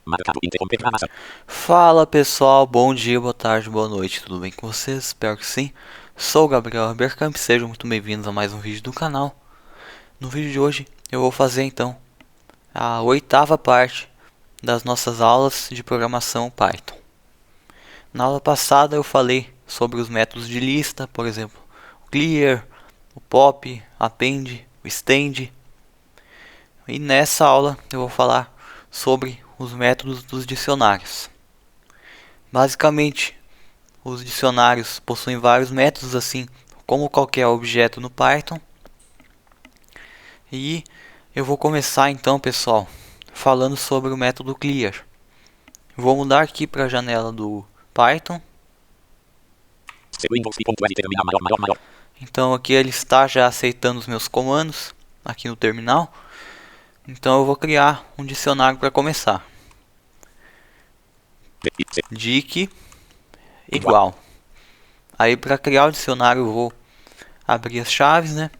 Marcado interromper gravação. Fala pessoal, bom dia, boa tarde, boa noite, tudo bem com vocês? Espero que sim. Sou o Gabriel Bergkamp, sejam muito bem-vindos a mais um vídeo do canal. No vídeo de hoje eu vou fazer então a oitava parte das nossas aulas de programação Python. Na aula passada eu falei sobre os métodos de lista, por exemplo, o clear, o pop, append, o extend. E nessa aula eu vou falar sobre os métodos dos dicionários. Basicamente, os dicionários possuem vários métodos, assim como qualquer objeto no Python. E eu vou começar então, pessoal, falando sobre o método clear. Vou mudar aqui para a janela do Python. Então aqui ele está já aceitando os meus comandos aqui no terminal. Então eu vou criar um dicionário para começar. Dic igual. Aí para criar o dicionário eu vou abrir as chaves, né?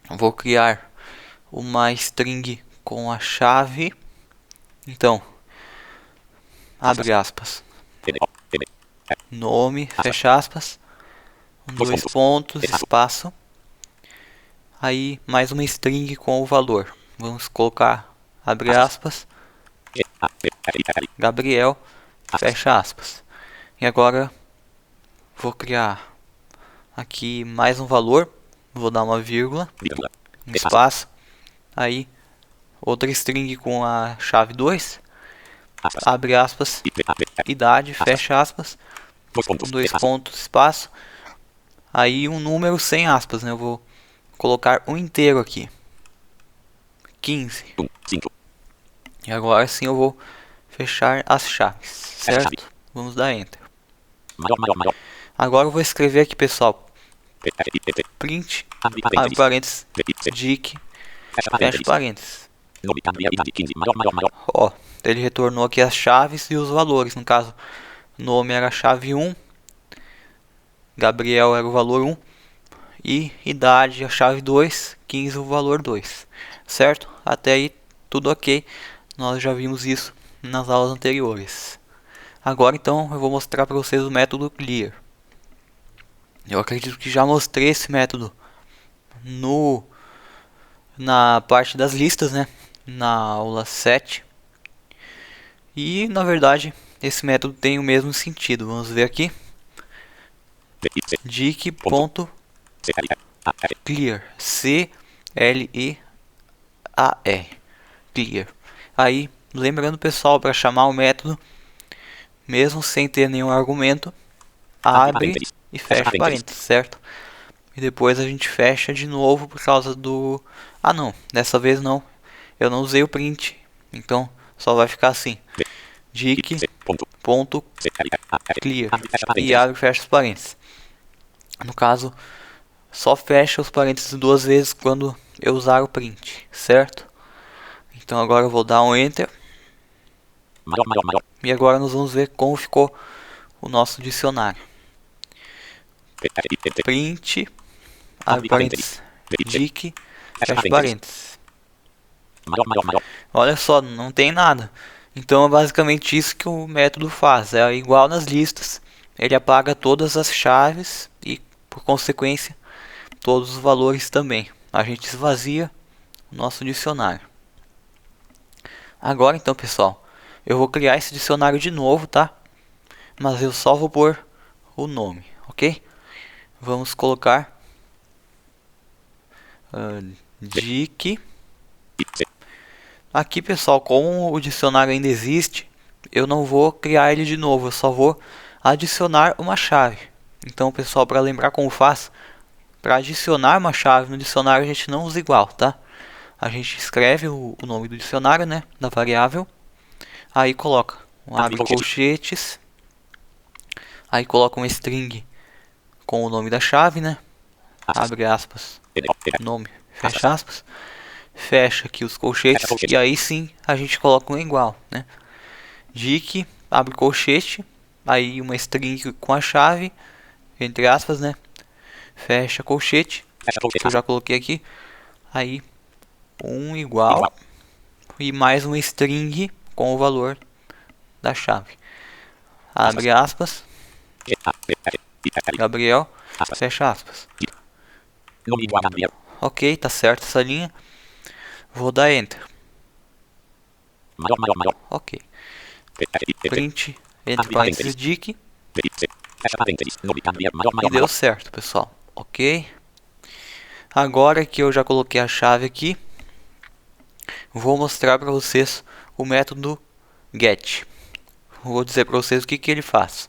Vou criar uma string com a chave. Então, abre aspas, nome, fecha aspas, dois pontos, espaço. Aí mais uma string com o valor. Vamos colocar, abre aspas, Gabriel, fecha aspas. E agora vou criar aqui mais um valor. Vou dar uma vírgula, um espaço. Aí outra string com a chave 2, abre aspas, idade, fecha aspas, dois pontos, espaço. Aí um número sem aspas, né? Eu vou colocar um inteiro aqui, 15. E agora sim eu vou fechar as chaves, certo? Vamos dar enter. Agora eu vou escrever aqui, pessoal, print, abre parênteses, dic, fecha parênteses. Ó, ele retornou aqui as chaves e os valores. No caso, nome era a chave 1, Gabriel era o valor 1 e idade a chave 2, 15 o valor 2, certo? Até aí tudo ok, nós já vimos isso nas aulas anteriores. Agora então eu vou mostrar para vocês o método clear. Eu acredito que já mostrei esse método na parte das listas, né? Na aula 7. E na verdade esse método tem o mesmo sentido. Vamos ver aqui. Dic.clear, C-L-E-A-R, clear. Aí, lembrando pessoal, para chamar o método, mesmo sem ter nenhum argumento, abre e fecha parênteses, certo? E depois a gente fecha de novo por causa do... Ah não, dessa vez não, eu não usei o print, então só vai ficar assim. Dic.clear e abre e fecha os parênteses. No caso, só fecha os parênteses duas vezes quando eu usar o print, certo? Então agora eu vou dar um enter. E agora nós vamos ver como ficou o nosso dicionário. Print, abre parênteses, dic, fecha parênteses. Olha só, não tem nada. Então é basicamente isso que o método faz. É igual nas listas. Ele apaga todas as chaves e, por consequência, todos os valores também. A gente esvazia o nosso dicionário. Agora então, pessoal, eu vou criar esse dicionário de novo, tá? Mas eu só vou pôr o nome, ok? Vamos colocar dic. Aqui, pessoal, como o dicionário ainda existe, eu não vou criar ele de novo, eu só vou adicionar uma chave. Então, pessoal, para lembrar como faz, para adicionar uma chave no dicionário a gente não usa igual, tá? A gente escreve o nome do dicionário, né, da variável, aí coloca abre colchetes, aí coloca uma string com o nome da chave, né, abre aspas, nome, fecha aspas, fecha aqui os colchetes e aí sim a gente coloca um igual, né? Dic, abre colchete, aí uma string com a chave, entre aspas, né? Fecha colchete, que eu já coloquei aqui, aí um igual e mais uma string com o valor da chave. Abre aspas. Gabriel, fecha aspas. Ok, tá certo essa linha. Vou dar Enter. Ok. Print entre parênteses dic. E deu certo, pessoal. Ok. Agora que eu já coloquei a chave aqui, vou mostrar para vocês o método get. Vou dizer para vocês o que ele faz.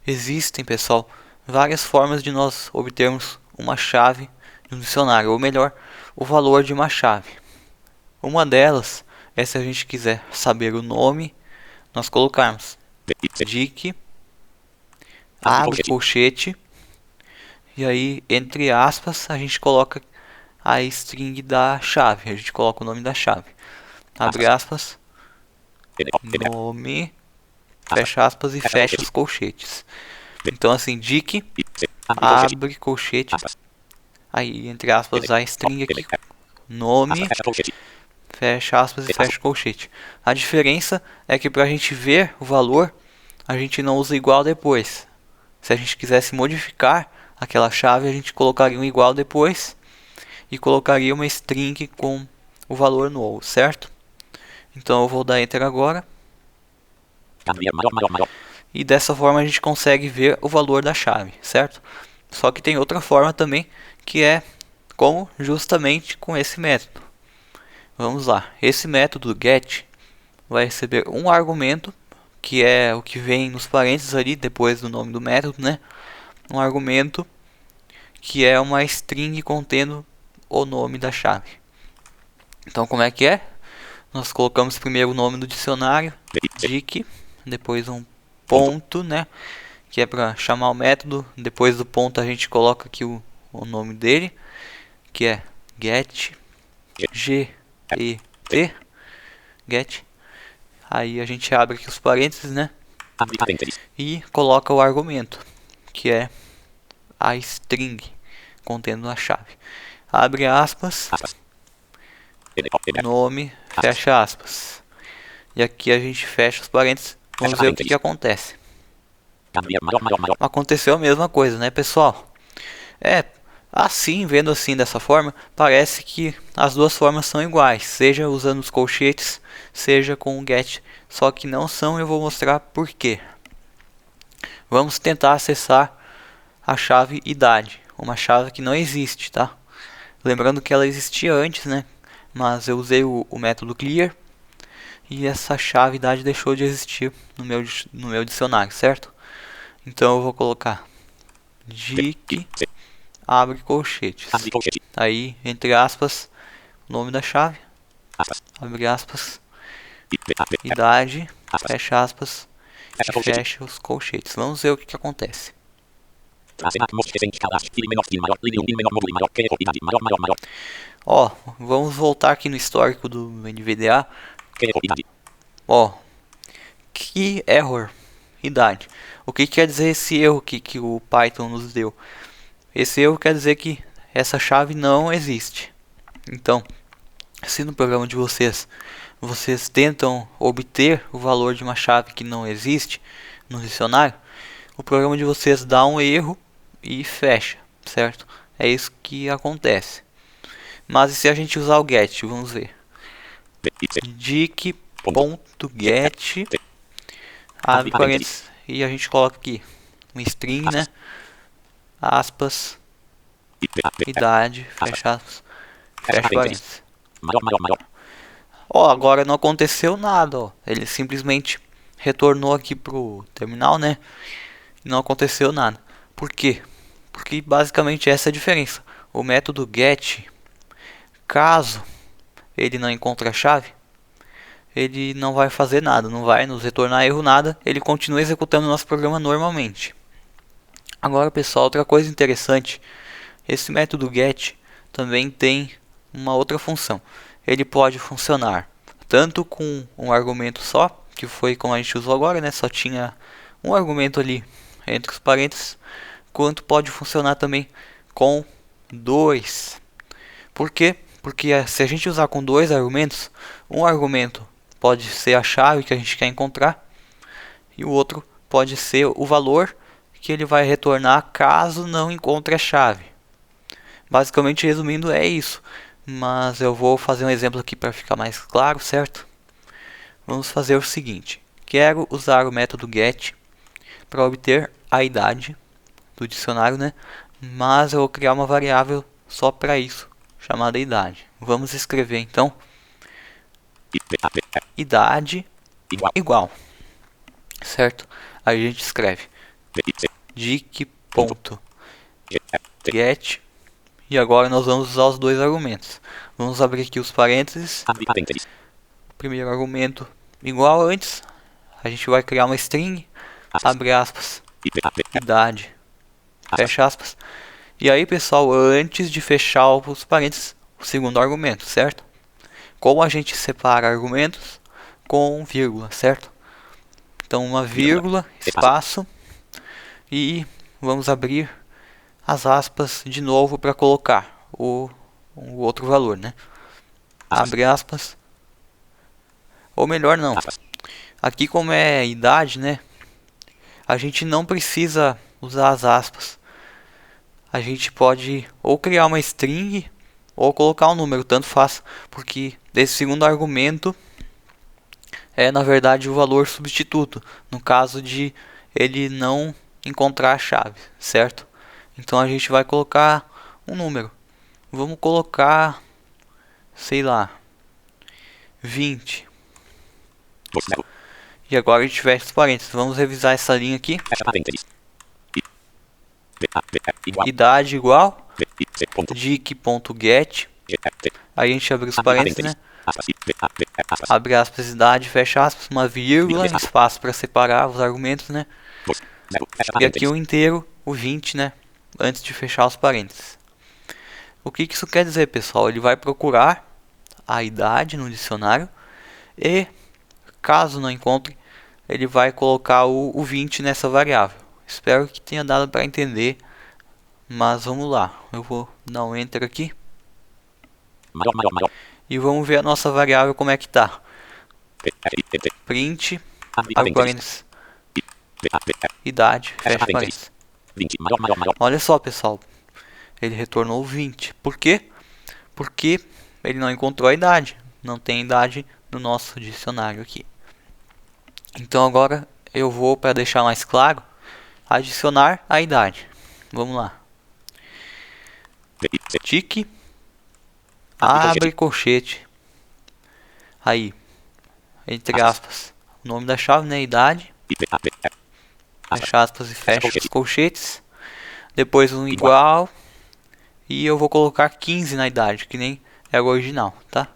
Existem, pessoal, várias formas de nós obtermos uma chave no dicionário, ou melhor, o valor de uma chave. Uma delas é se a gente quiser saber o nome, nós colocarmos dic, abre colchete, e aí entre aspas a gente coloca a string da chave, a gente coloca o nome da chave. Abre aspas, nome, fecha aspas e fecha os colchetes. Então assim, dic, abre colchete, aí entre aspas a string aqui, nome, fecha aspas e fecha colchete. A diferença é que para a gente ver o valor, a gente não usa igual depois. Se a gente quisesse modificar aquela chave, a gente colocaria um igual depois e colocaria uma string com o valor novo, certo? Então eu vou dar Enter agora. E dessa forma a gente consegue ver o valor da chave, certo? Só que tem outra forma também, que é como justamente com esse método. Vamos lá. Esse método get vai receber um argumento, que é o que vem nos parênteses ali depois do nome do método, né? Um argumento que é uma string contendo o nome da chave. Então como é que é? Nós colocamos primeiro o nome do dicionário, dic, depois um ponto, né, que é para chamar o método. Depois do ponto a gente coloca aqui o nome dele, que é get, G-E-T, get. Aí a gente abre aqui os parênteses, né, e coloca o argumento, que é a string contendo a chave. Abre aspas, nome, fecha aspas. E aqui a gente fecha os parênteses. Vamos ver o que acontece. Aconteceu a mesma coisa, né, pessoal? Assim, vendo assim dessa forma, parece que as duas formas são iguais, seja usando os colchetes, seja com o get, só que não são, e eu vou mostrar por quê. Vamos tentar acessar a chave idade, uma chave que não existe, tá? Lembrando que ela existia antes, né? Mas eu usei o método clear e essa chave idade deixou de existir no meu dicionário, certo? Então eu vou colocar dic, abre colchetes. Aí, entre aspas, o nome da chave, abre aspas, idade, fecha aspas, e fecha os colchetes. Vamos ver o que acontece. Ó, vamos voltar aqui no histórico do NVDA. Ó, que error, idade. O que quer dizer esse erro que o Python nos deu? Esse erro quer dizer que essa chave não existe. Então, se no programa de vocês tentam obter o valor de uma chave que não existe no dicionário, o programa de vocês dá um erro e fecha, certo? É isso que acontece. Mas e se a gente usar o get? Vamos ver. Dic.get, abre parênteses, e a gente coloca aqui um string, né? Aspas, idade, fecha aspas, fecha parênteses. Ó, agora não aconteceu nada, ó. Ele simplesmente retornou aqui pro terminal, né? E não aconteceu nada. Por quê? Porque basicamente essa é a diferença. O método get, caso ele não encontre a chave, ele não vai fazer nada, não vai nos retornar erro nada, ele continua executando o nosso programa normalmente. Agora, pessoal, outra coisa interessante, esse método get também tem uma outra função. Ele pode funcionar tanto com um argumento só, que foi como a gente usou agora, né? Só tinha um argumento ali entre os parênteses, quanto pode funcionar também com dois. Por quê? Porque se a gente usar com dois argumentos, um argumento pode ser a chave que a gente quer encontrar. E o outro pode ser o valor que ele vai retornar caso não encontre a chave. Basicamente, resumindo, é isso. Mas eu vou fazer um exemplo aqui para ficar mais claro, certo? Vamos fazer o seguinte. Quero usar o método get para obter a idade do dicionário, né? Mas eu vou criar uma variável só para isso, chamada idade. Vamos escrever então idade igual, certo? Aí a gente escreve dic.get e agora nós vamos usar os dois argumentos. Vamos abrir aqui os parênteses. O primeiro argumento igual antes, a gente vai criar uma string, abre aspas, idade, fecha aspas. E aí, pessoal, antes de fechar os parênteses, o segundo argumento, certo? Como a gente separa argumentos com vírgula, certo? Então, uma vírgula, espaço, e vamos abrir as aspas de novo para colocar o outro valor, né? Abre aspas. Ou melhor, não. Aqui, como é idade, né? A gente não precisa usar as aspas. A gente pode ou criar uma string ou colocar um número, tanto faz, porque desse segundo argumento é na verdade o valor substituto, no caso de ele não encontrar a chave, certo? Então a gente vai colocar um número. Vamos colocar, sei lá, 20. E agora a gente fecha os parênteses. Vamos revisar essa linha aqui. Idade igual dic.get. Aí a gente abre os parênteses, né? Abre aspas, idade, fecha aspas, uma vírgula, espaço para separar os argumentos, né? E aqui o inteiro, o 20, né? Antes de fechar os parênteses. O que isso quer dizer, pessoal? Ele vai procurar a idade no dicionário e, caso não encontre, ele vai colocar o 20 nessa variável. Espero que tenha dado para entender, mas vamos lá. Eu vou dar um enter aqui. E vamos ver a nossa variável como é que tá. Print, abre parênteses, idade, fecha parênteses. Olha só, pessoal, ele retornou 20. Por quê? Porque ele não encontrou a idade. Não tem idade no nosso dicionário aqui. Então agora eu vou, para deixar mais claro, adicionar a idade. Vamos lá. Dic, abre colchete. Aí, entre aspas, o nome da chave, né? Idade. Fecha aspas e fecha os colchetes. Depois um igual. E eu vou colocar 15 na idade, que nem é o original, tá?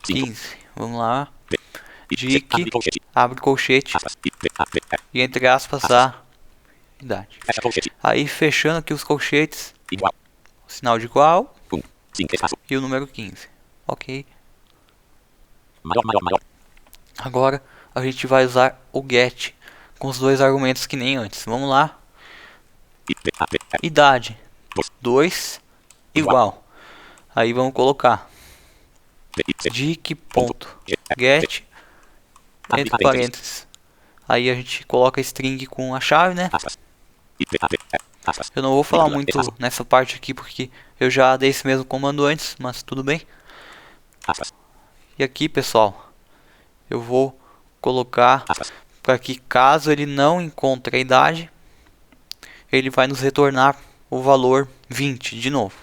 15. Vamos lá. Dic, abre colchete. E entre aspas a idade. Aí fechando aqui os colchetes. O sinal de igual. E o número 15. Ok. Agora a gente vai usar o get com os dois argumentos que nem antes. Vamos lá. Idade 2 igual. Aí vamos colocar dic.get entre parênteses. Aí a gente coloca a string com a chave, né? Eu não vou falar muito nessa parte aqui porque eu já dei esse mesmo comando antes, mas tudo bem. E aqui, pessoal, eu vou colocar para que caso ele não encontre a idade, ele vai nos retornar o valor 20 de novo.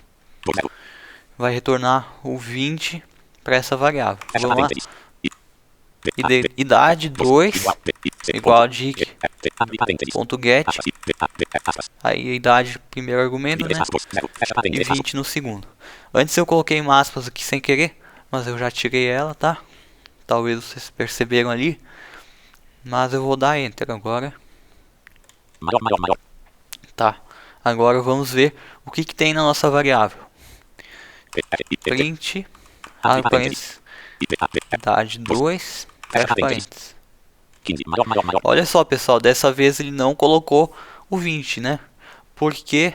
Vai retornar o 20 para essa variável. Vamos lá. Idade 2 igual a dic.get. Aí a idade, primeiro argumento, né? E 20 no segundo. Antes eu coloquei uma aspas aqui sem querer, mas eu já tirei ela, tá? Talvez vocês perceberam ali. Mas eu vou dar enter agora. Tá. Agora vamos ver o que tem na nossa variável. Print, abre parênteses, idade 2, fecha parênteses. Olha só, pessoal, dessa vez ele não colocou o 20, né? Por quê?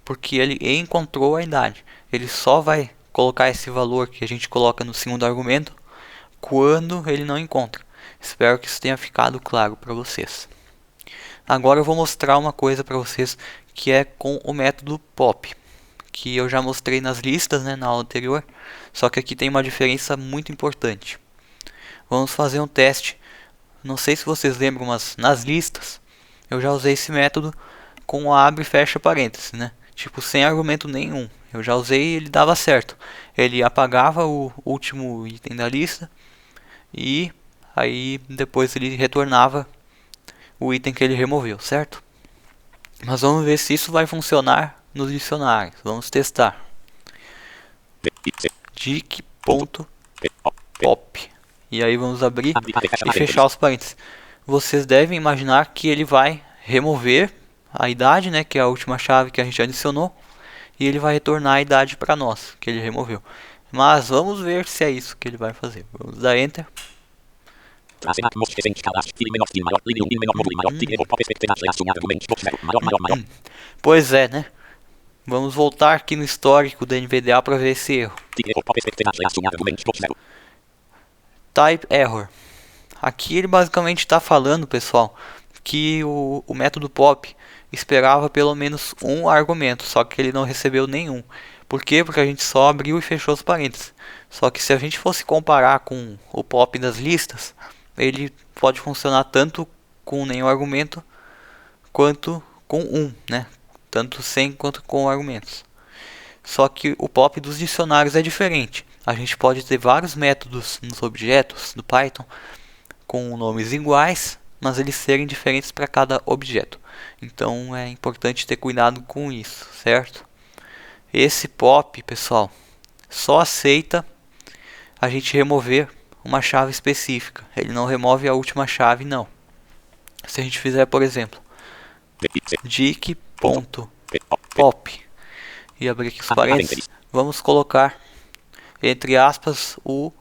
Porque ele encontrou a idade. Ele só vai colocar esse valor que a gente coloca no segundo argumento quando ele não encontra. Espero que isso tenha ficado claro para vocês. Agora eu vou mostrar uma coisa para vocês que é com o método pop, que eu já mostrei nas listas, né, na aula anterior, só que aqui tem uma diferença muito importante. Vamos fazer um teste. Não sei se vocês lembram, mas nas listas eu já usei esse método com abre e fecha parênteses, né? Tipo, sem argumento nenhum. Eu já usei e ele dava certo. Ele apagava o último item da lista e aí depois ele retornava o item que ele removeu, certo? Mas vamos ver se isso vai funcionar nos dicionários. Vamos testar. dic.pop. E aí vamos abrir e fechar os parênteses. Vocês devem imaginar que ele vai remover a idade, né, que é a última chave que a gente adicionou, e ele vai retornar a idade para nós, que ele removeu. Mas vamos ver se é isso que ele vai fazer. Vamos dar Enter. Pois é, né? Vamos voltar aqui no histórico do NVDA para ver esse erro. Type Error. Aqui ele basicamente está falando, pessoal, que o método pop esperava pelo menos um argumento, só que ele não recebeu nenhum. Por quê? Porque a gente só abriu e fechou os parênteses. Só que se a gente fosse comparar com o pop das listas, ele pode funcionar tanto com nenhum argumento quanto com um, né? Tanto sem quanto com argumentos. Só que o pop dos dicionários é diferente. A gente pode ter vários métodos nos objetos do Python com nomes iguais, mas eles serem diferentes para cada objeto. Então é importante ter cuidado com isso, certo? Esse pop, pessoal, só aceita a gente remover uma chave específica. Ele não remove a última chave, não. Se a gente fizer, por exemplo, dic.pop e abrir aqui os parênteses, vamos colocar entre aspas o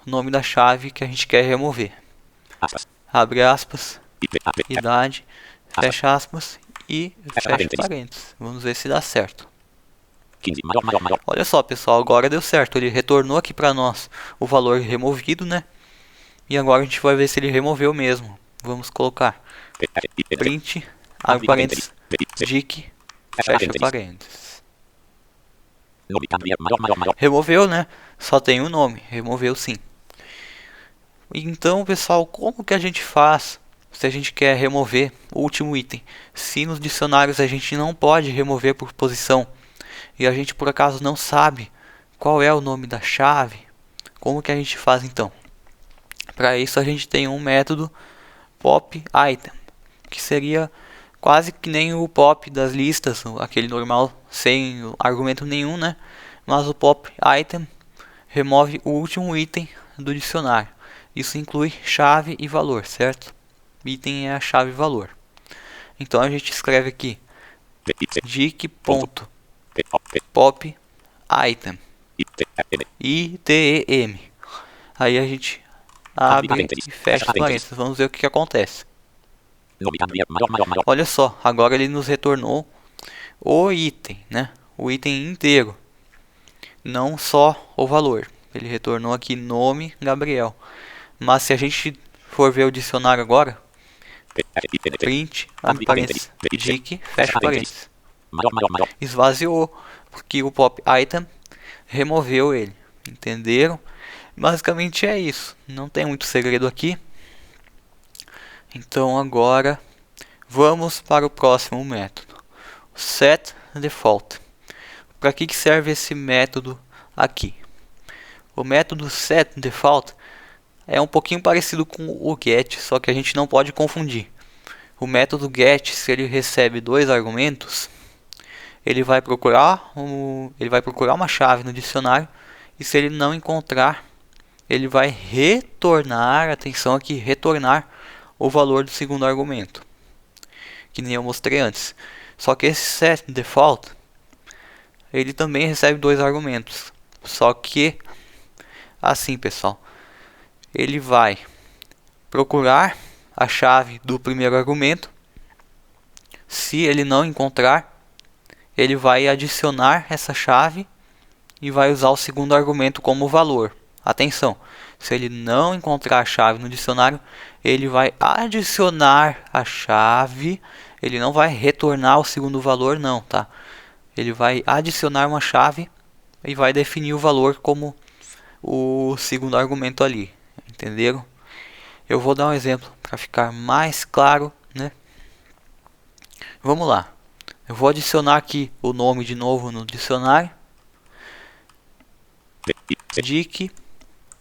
nome da chave que a gente quer remover. Abre aspas, idade, fecha aspas e fecha parênteses. Vamos ver se dá certo. Olha só, pessoal, agora deu certo. Ele retornou aqui para nós o valor removido, né? E agora a gente vai ver se ele removeu mesmo. Vamos colocar print, abre parênteses, dic, fecha parênteses. Removeu, né? Só tem o nome. Removeu sim. Então, pessoal, como que a gente faz se a gente quer remover o último item? Se nos dicionários a gente não pode remover por posição e a gente por acaso não sabe qual é o nome da chave, como que a gente faz então? Para isso a gente tem um método pop item, que seria quase que nem o pop das listas, aquele normal sem argumento nenhum, né? Mas o pop item remove o último item do dicionário. Isso inclui chave e valor, certo? Item é a chave e valor. Então a gente escreve aqui dic.pop item ITEM. Aí a gente abre e fecha os parênteses. Vamos ver o que acontece. Olha só, agora ele nos retornou o item, né? O item inteiro, não só o valor. Ele retornou aqui nome Gabriel. Mas se a gente for ver o dicionário agora, print, abre parênteses, dic, fecha parênteses, esvaziou, porque o pop item removeu ele. Entenderam? Basicamente é isso. Não tem muito segredo aqui. Então agora vamos para o próximo método, setDefault. Para que serve esse método aqui? O método setDefault é um pouquinho parecido com o get, só que a gente não pode confundir. O método get, se ele recebe dois argumentos, ele vai procurar uma chave no dicionário, e se ele não encontrar, ele vai retornar, atenção aqui, retornar o valor do segundo argumento, que nem eu mostrei antes. Só que esse setDefault, ele também recebe dois argumentos, só que assim, pessoal, ele vai procurar a chave do primeiro argumento. Se ele não encontrar, ele vai adicionar essa chave e vai usar o segundo argumento como valor. Atenção, se ele não encontrar a chave no dicionário, ele vai adicionar a chave, ele não vai retornar o segundo valor não, tá? Ele vai adicionar uma chave e vai definir o valor como o segundo argumento ali, entenderam? Eu vou dar um exemplo para ficar mais claro, né? Vamos lá. Eu vou adicionar aqui o nome de novo no dicionário. Dic,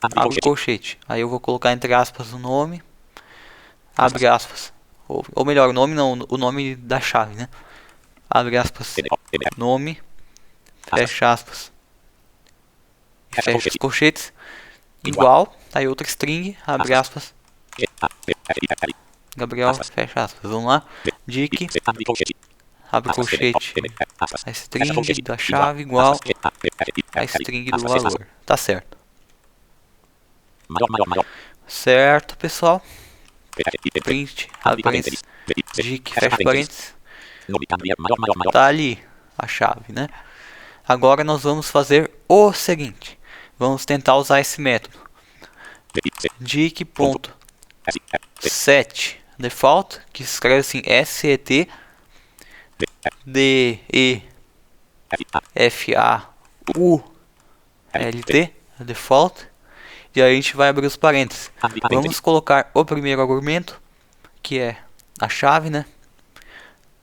abre colchete. Aí eu vou colocar entre aspas o nome, abre aspas. Ou melhor, o nome não, o nome da chave, né? Abre aspas, nome, fecha aspas. E fecha os colchetes. Igual, aí outra string, abre aspas. Gabriel, fecha aspas. Vamos lá. Dic, abre colchete, a string da chave igual a string do valor. Tá certo. Certo, pessoal. Print, abre parênteses, dic, fecha parênteses. Tá ali a chave, né? Agora nós vamos fazer o seguinte. Vamos tentar usar esse método. Dic.set default, que se escreve assim set default, default, e aí a gente vai abrir os parênteses. Vamos colocar o primeiro argumento, que é a chave, né?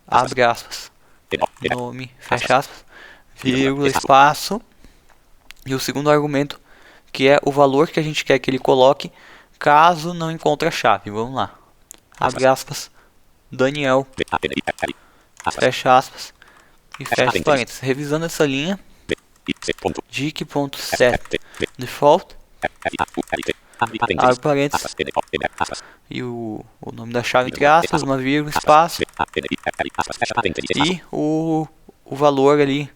Abre aspas, nome, fecha aspas, vírgula, espaço, e o segundo argumento, que é o valor que a gente quer que ele coloque caso não encontre a chave. Vamos lá. Abre aspas, Daniel, fecha aspas e fecha os parênteses. Revisando essa linha, dic.set default, abre parênteses e o nome da chave entre aspas, uma vírgula, espaço e o valor ali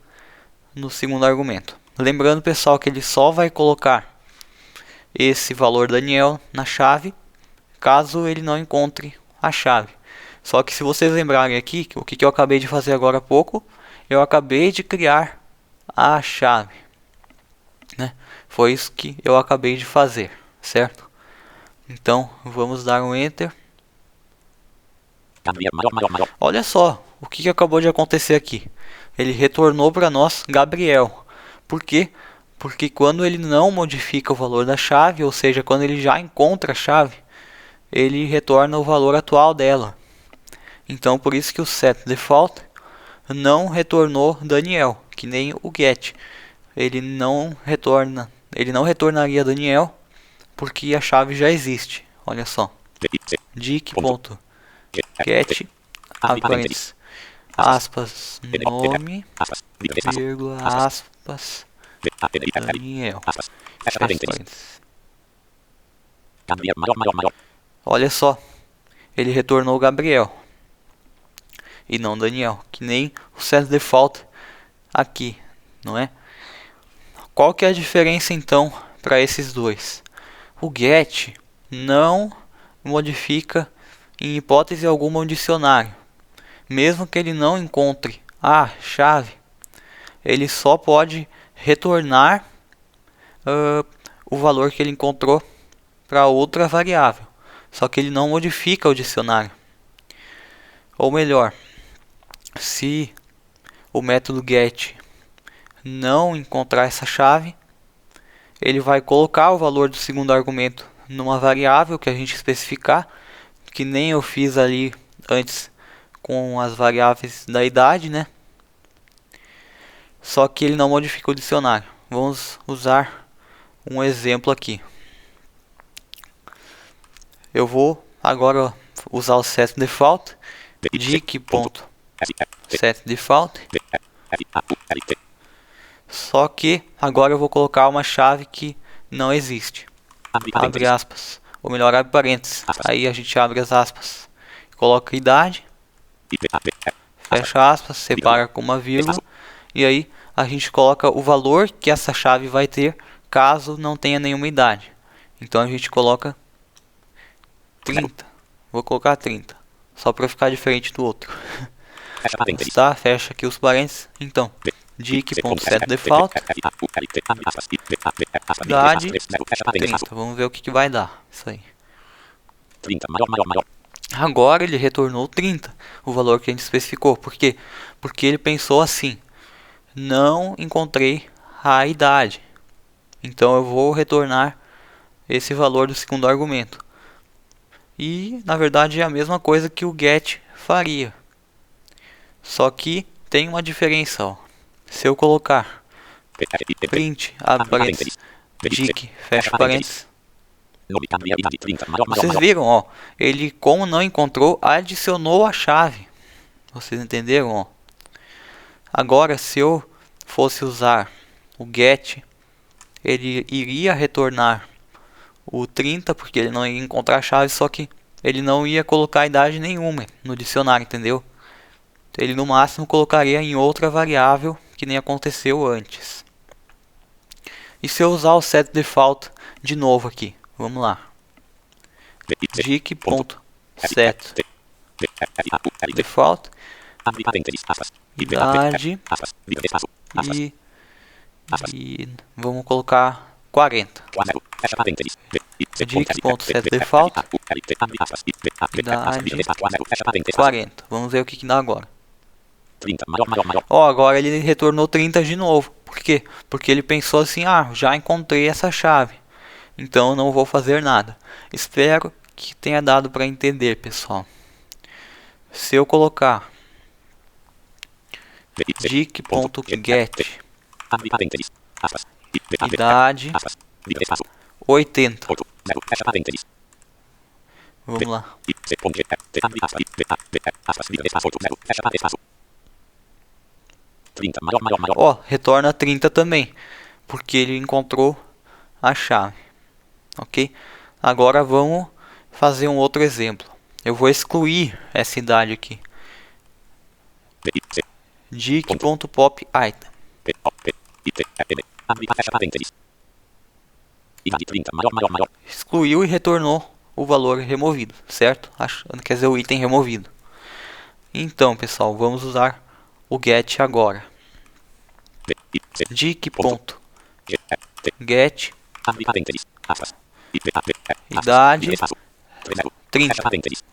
no segundo argumento. Lembrando, pessoal, que ele só vai colocar esse valor Daniel na chave caso ele não encontre a chave. Só que se vocês lembrarem aqui, o que eu acabei de fazer agora há pouco, eu acabei de criar a chave, né? Foi isso que eu acabei de fazer, certo? Então vamos dar um enter. Olha só o que acabou de acontecer aqui. Ele retornou para nós Gabriel. Por quê? Porque quando ele não modifica o valor da chave, ou seja, quando ele já encontra a chave, ele retorna o valor atual dela. Então por isso que o set default não retornou Daniel, que nem o get. Ele não retornaria Daniel porque a chave já existe. Olha só. Dic.get, abre parênteses, aspas, nome, vírgula, aspas, Daniel, fecha parênteses. Olha só, ele retornou Gabriel e não Daniel, que nem o set default aqui, não é? Qual que é a diferença então para esses dois? O get não modifica em hipótese alguma um dicionário. Mesmo que ele não encontre a chave, ele só pode retornar o valor que ele encontrou para outra variável. Só que ele não modifica o dicionário. Ou melhor, se o método get não encontrar essa chave, ele vai colocar o valor do segundo argumento numa variável que a gente especificar, que nem eu fiz ali antes com as variáveis da idade, né? Só que ele não modifica o dicionário. Vamos usar um exemplo aqui. Eu vou agora usar o set default, dic.set default. Só que agora eu vou colocar uma chave que não existe. Abre aspas, ou melhor, abre parênteses. Aí a gente abre as aspas, coloca idade, fecha aspas, separa com uma vírgula, e aí a gente coloca o valor que essa chave vai ter caso não tenha nenhuma idade. Então a gente coloca 30. Vou colocar 30, só para ficar diferente do outro. Tá? Fecha aqui os parênteses. Então, dic.setDefault idade 30. Vamos ver o que vai dar isso aí. 30, maior. Agora ele retornou 30, o valor que a gente especificou. Por quê? Porque ele pensou assim: não encontrei a idade, então eu vou retornar esse valor do segundo argumento. E na verdade é a mesma coisa que o get faria, só que tem uma diferença, ó. Se eu colocar print, abre parênteses, dic, fecha parênteses, vocês viram, ó, ele, como não encontrou, adicionou a chave. Vocês entenderam, ó? Agora, se eu fosse usar o get, ele iria retornar o 30, porque ele não ia encontrar a chave, só que ele não ia colocar idade nenhuma no dicionário, entendeu? Ele no máximo colocaria em outra variável, que nem aconteceu antes. E se eu usar o setDefault de novo aqui, vamos lá. dic.setDefault idade e vamos colocar 40. dic.setDefault idade 40. Vamos ver o que dá agora. 30, maior. Ó, agora ele retornou 30 de novo. Por quê? Porque ele pensou assim: ah, já encontrei essa chave, então não vou fazer nada. Espero que tenha dado para entender, pessoal. Se eu colocar dic.get idade 80. Vamos lá. Ó, retorna 30 também, porque ele encontrou a chave. Ok? Agora vamos fazer um outro exemplo. Eu vou excluir essa idade aqui. dic.popItem. Excluiu e retornou o valor removido, certo? Quer dizer, o item removido. Então, pessoal, vamos usar o get agora. dic.get idade 30.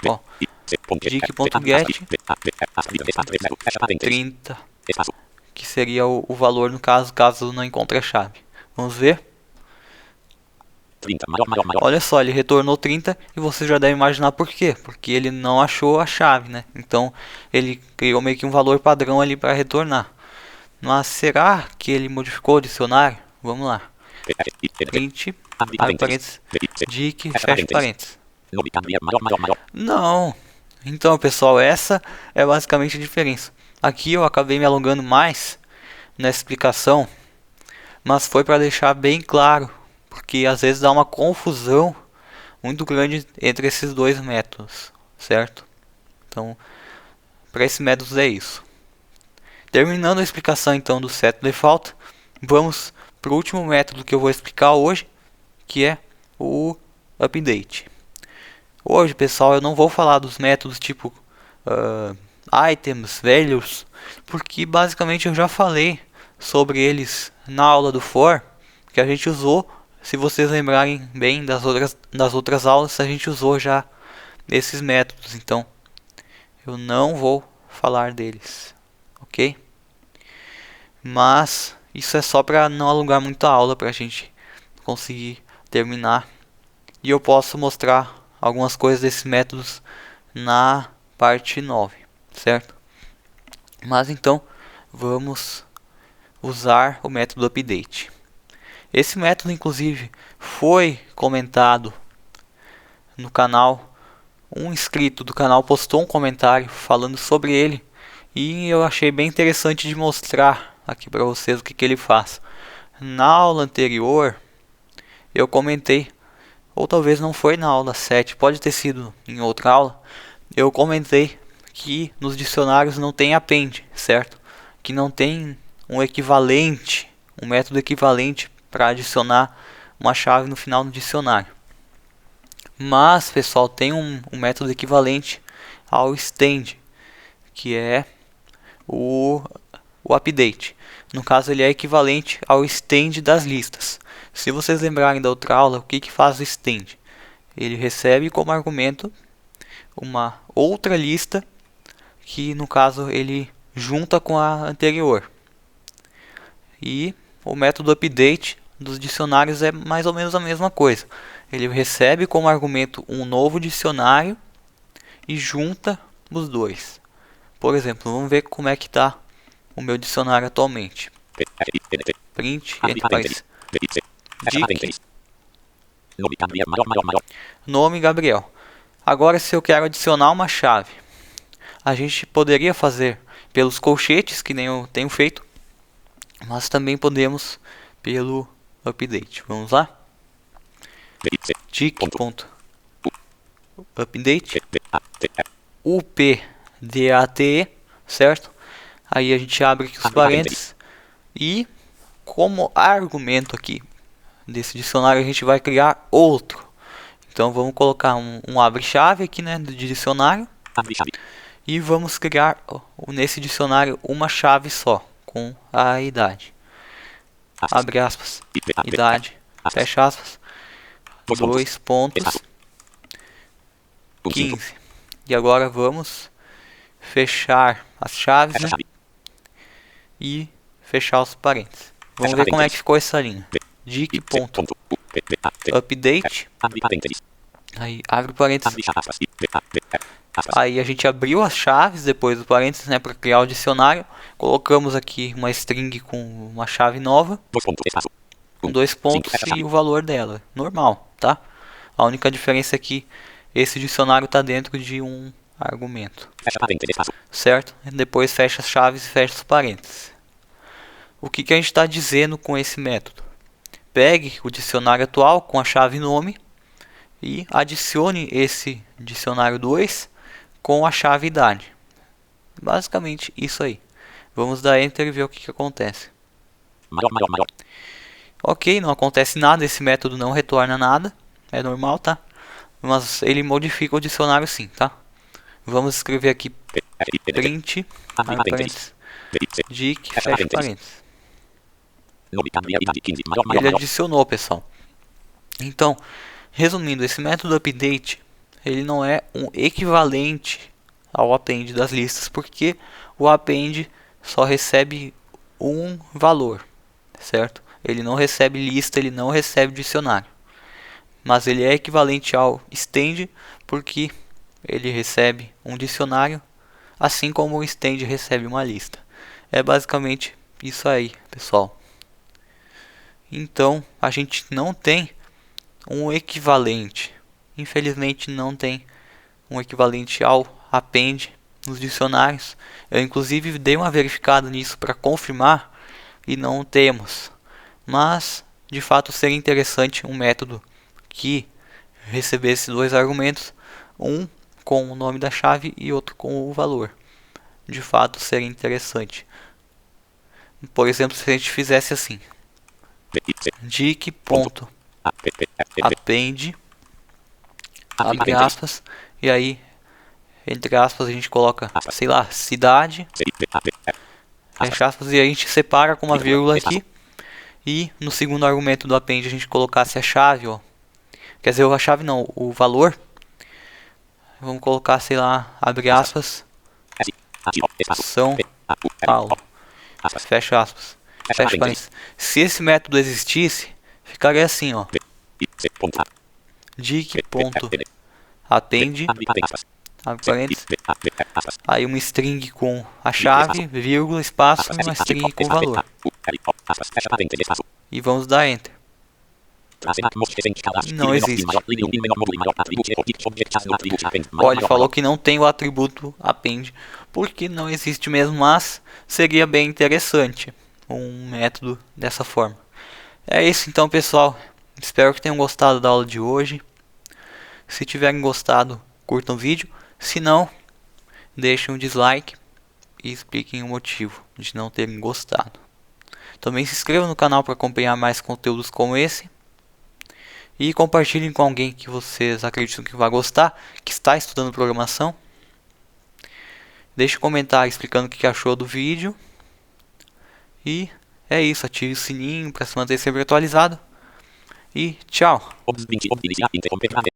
Ó, dic.get 30, que seria o valor no caso não encontre a chave. Vamos ver. 30, maior. Olha só, ele retornou 30 e você já deve imaginar por quê. Porque ele não achou a chave, né? Então ele criou meio que um valor padrão ali para retornar. Mas será que ele modificou o dicionário? Vamos lá. Print, abre parênteses, dic, fecha parênteses. Não. Então, pessoal, essa é basicamente a diferença. Aqui eu acabei me alongando mais nessa explicação, mas foi para deixar bem claro, porque às vezes dá uma confusão muito grande entre esses dois métodos, certo? Então, para esses métodos é isso. Terminando a explicação então do setDefault, vamos para o último método que eu vou explicar hoje, que é o update. Hoje, pessoal, eu não vou falar dos métodos tipo items, values, porque basicamente eu já falei sobre eles na aula do for, que a gente usou. Se vocês lembrarem bem das outras aulas, a gente usou já esses métodos, então eu não vou falar deles, ok? Mas isso é só para não alongar muito a aula, para a gente conseguir terminar. E eu posso mostrar algumas coisas desses métodos na parte 9, certo? Mas então vamos usar o método update. Esse método inclusive foi comentado no canal. Um inscrito do canal postou um comentário falando sobre ele e eu achei bem interessante de mostrar aqui para vocês o que ele faz. Na aula anterior eu comentei, ou talvez não foi na aula 7, pode ter sido em outra aula, eu comentei que nos dicionários não tem append, certo? Que não tem um equivalente, um método equivalente para adicionar uma chave no final do dicionário. Mas, pessoal, tem um método equivalente ao extend, que é o update. No caso, ele é equivalente ao stand das listas. Se vocês lembrarem da outra aula, o que faz o stand? Ele recebe como argumento uma outra lista que, no caso, ele junta com a anterior. E o método update dos dicionários é mais ou menos a mesma coisa. Ele recebe como argumento um novo dicionário e junta os dois. Por exemplo, vamos ver como é que está o meu dicionário atualmente. Print entre parênteses. Dic, nome Gabriel. Agora, se eu quero adicionar uma chave, a gente poderia fazer pelos colchetes, que nem eu tenho feito, mas também podemos pelo update. Vamos lá? Dic.update update, certo? Aí a gente abre aqui os parênteses e, como argumento aqui desse dicionário, a gente vai criar outro. Então vamos colocar um abre-chave aqui, né, de dicionário, e vamos criar nesse dicionário uma chave só com a idade. Abre aspas, idade, fecha aspas, 2 pontos, 15. E agora vamos fechar as chaves, né, e fechar os parênteses. Vamos ver como é que ficou essa linha. Dic.update, aí abre parênteses. Aí a gente abriu as chaves depois do parênteses, né, para criar o dicionário. Colocamos aqui uma string com uma chave nova, com 2 pontos e o valor dela, normal, tá? A única diferença é que esse dicionário está dentro de um argumento, certo? Depois fecha as chaves e fecha os parênteses. O que a gente está dizendo com esse método? Pegue o dicionário atual com a chave nome e adicione esse dicionário 2 com a chave idade. Basicamente isso aí. Vamos dar Enter e ver o que acontece. Ok, não acontece nada, esse método não retorna nada, é normal, tá? Mas ele modifica o dicionário sim, tá? Vamos escrever aqui print, parênteses, dic, fecha parênteses. Ele adicionou, pessoal. Então, resumindo, esse método update, ele não é um equivalente ao append das listas, porque o append só recebe um valor, certo? Ele não recebe lista, ele não recebe dicionário. Mas ele é equivalente ao stand, porque ele recebe um dicionário, assim como o stand recebe uma lista. É basicamente isso aí, pessoal. Então, a gente não tem um equivalente. Infelizmente, não tem um equivalente ao append nos dicionários. Eu, inclusive, dei uma verificada nisso para confirmar e não temos. Mas, de fato, seria interessante um método que recebesse dois argumentos, um com o nome da chave e outro com o valor. De fato, seria interessante. Por exemplo, se a gente fizesse assim: dic.append, abre aspas, e aí, entre aspas, a gente coloca, sei lá, cidade, fecha aspas, e a gente separa com uma vírgula aqui. E no segundo argumento do append a gente colocasse a chave, ó. Quer dizer, a chave não, o valor. Vamos colocar, sei lá, abre aspas, São Paulo, fecha aspas, fecha parênteses. Se esse método existisse, ficaria assim, ó: dic.append, abre parênteses, aí uma string com a chave, vírgula, espaço, uma string com o valor. E vamos dar Enter. Não existe. Olha, ele falou que não tem o atributo append, porque não existe mesmo, mas seria bem interessante um método dessa forma. É isso então, pessoal. Espero que tenham gostado da aula de hoje. Se tiverem gostado, curtam o vídeo. Se não, deixem um dislike e expliquem o motivo de não terem gostado. Também se inscrevam no canal para acompanhar mais conteúdos como esse. E compartilhem com alguém que vocês acreditam que vai gostar, que está estudando programação. Deixe um comentário explicando o que achou do vídeo. E É isso, ative o sininho para se manter sempre atualizado. E tchau! Obs 20, iniciar, interromper,